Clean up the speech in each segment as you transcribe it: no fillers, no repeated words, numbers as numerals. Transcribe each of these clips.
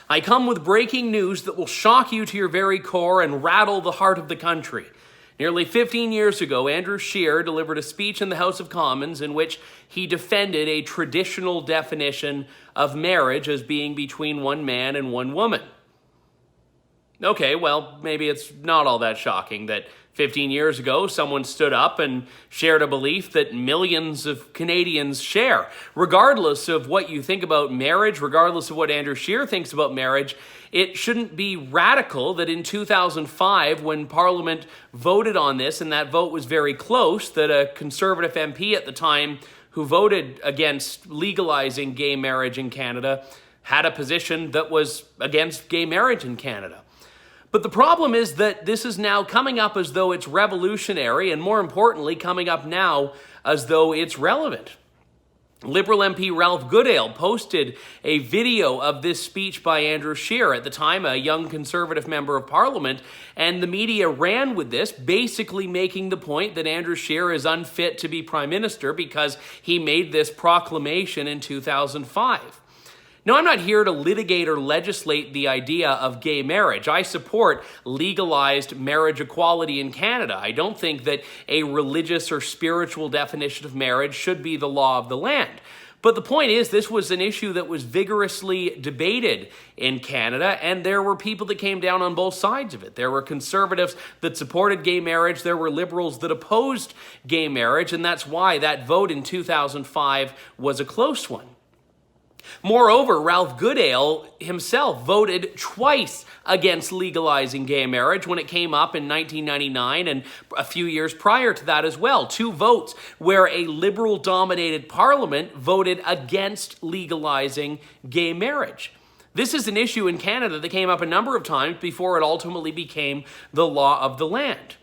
I come with breaking news that will shock you to your very core and rattle the heart of the country. Nearly 15 years ago, Andrew Scheer delivered a speech in the House of Commons in which he defended a traditional definition of marriage as being between one man and one woman. Okay, well, maybe it's not all that shocking that 15 years ago someone stood up and shared a belief that millions of Canadians share. Regardless of what you think about marriage, regardless of what Andrew Scheer thinks about marriage, it shouldn't be radical that in 2005, when Parliament voted on this, and that vote was very close, that a Conservative MP at the time who voted against legalizing gay marriage in Canada had a position that was against gay marriage in Canada. But the problem is that this is now coming up as though it's revolutionary, and more importantly, coming up now as though it's relevant. Liberal MP Ralph Goodale posted a video of this speech by Andrew Scheer, at the time a young Conservative member of Parliament, and the media ran with this, basically making the point that Andrew Scheer is unfit to be Prime Minister because he made this proclamation in 2005. Now, I'm not here to litigate or legislate the idea of gay marriage. I support legalized marriage equality in Canada. I don't think that a religious or spiritual definition of marriage should be the law of the land. But the point is, this was an issue that was vigorously debated in Canada, and there were people that came down on both sides of it. There were conservatives that supported gay marriage, there were liberals that opposed gay marriage, and that's why that vote in 2005 was a close one. Moreover, Ralph Goodale himself voted twice against legalizing gay marriage when it came up in 1999 and a few years prior to that as well. 2 votes where a Liberal-dominated Parliament voted against legalizing gay marriage. This is an issue in Canada that came up a number of times before it ultimately became the law of the land.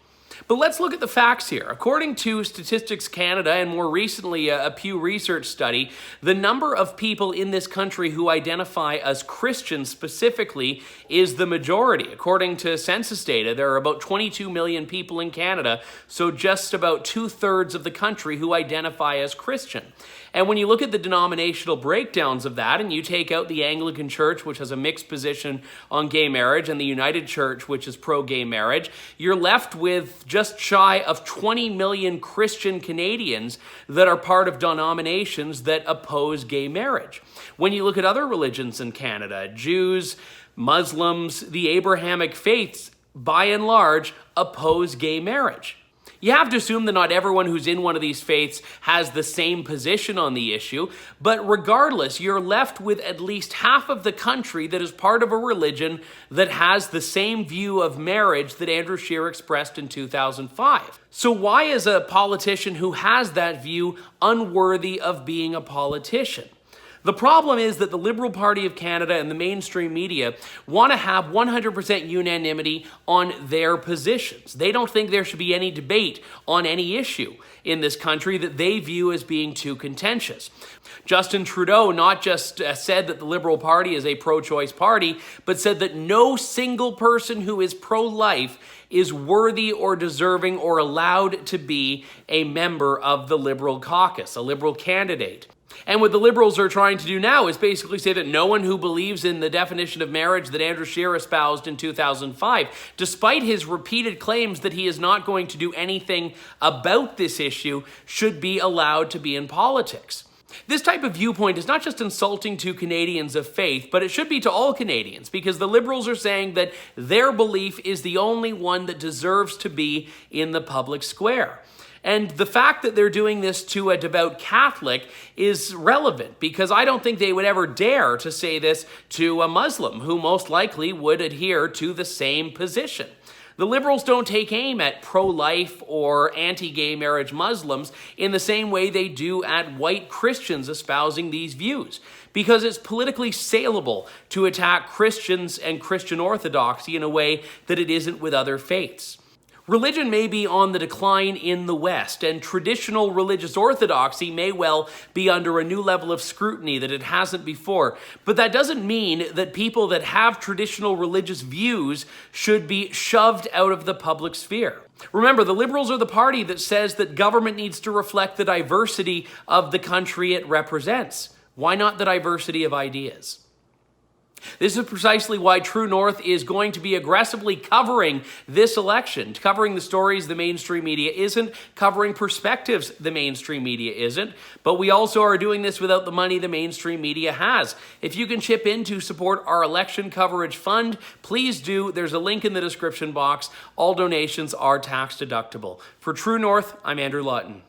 But let's look at the facts here. According to Statistics Canada and more recently a Pew Research study, the number of people in this country who identify as Christian specifically is the majority. According to census data, there are about 22 million people in Canada, so just about 2/3 of the country who identify as Christian. And when you look at the denominational breakdowns of that, and you take out the Anglican Church, which has a mixed position on gay marriage, and the United Church, which is pro-gay marriage, you're left with just shy of 20 million Christian Canadians that are part of denominations that oppose gay marriage. When you look at other religions in Canada, Jews, Muslims, the Abrahamic faiths, by and large, oppose gay marriage. You have to assume that not everyone who's in one of these faiths has the same position on the issue, but regardless, you're left with at least half of the country that is part of a religion that has the same view of marriage that Andrew Scheer expressed in 2005. So why is a politician who has that view unworthy of being a politician? The problem is that the Liberal Party of Canada and the mainstream media want to have 100% unanimity on their positions. They don't think there should be any debate on any issue in this country that they view as being too contentious. Justin Trudeau not just said that the Liberal Party is a pro-choice party, but said that no single person who is pro-life is worthy or deserving or allowed to be a member of the Liberal caucus, a Liberal candidate. And what the Liberals are trying to do now is basically say that no one who believes in the definition of marriage that Andrew Scheer espoused in 2005, despite his repeated claims that he is not going to do anything about this issue, should be allowed to be in politics. This type of viewpoint is not just insulting to Canadians of faith, but it should be to all Canadians, because the Liberals are saying that their belief is the only one that deserves to be in the public square. And the fact that they're doing this to a devout Catholic is relevant, because I don't think they would ever dare to say this to a Muslim who most likely would adhere to the same position. The Liberals don't take aim at pro-life or anti-gay marriage Muslims in the same way they do at white Christians espousing these views, because it's politically saleable to attack Christians and Christian orthodoxy in a way that it isn't with other faiths. Religion may be on the decline in the West, and traditional religious orthodoxy may well be under a new level of scrutiny that it hasn't before. But that doesn't mean that people that have traditional religious views should be shoved out of the public sphere. Remember, the Liberals are the party that says that government needs to reflect the diversity of the country it represents. Why not the diversity of ideas? This is precisely why True North is going to be aggressively covering this election, covering the stories the mainstream media isn't, covering perspectives the mainstream media isn't, but we also are doing this without the money the mainstream media has. If you can chip in to support our election coverage fund, please do. There's a link in the description box. All donations are tax deductible. For True North, I'm Andrew Lawton.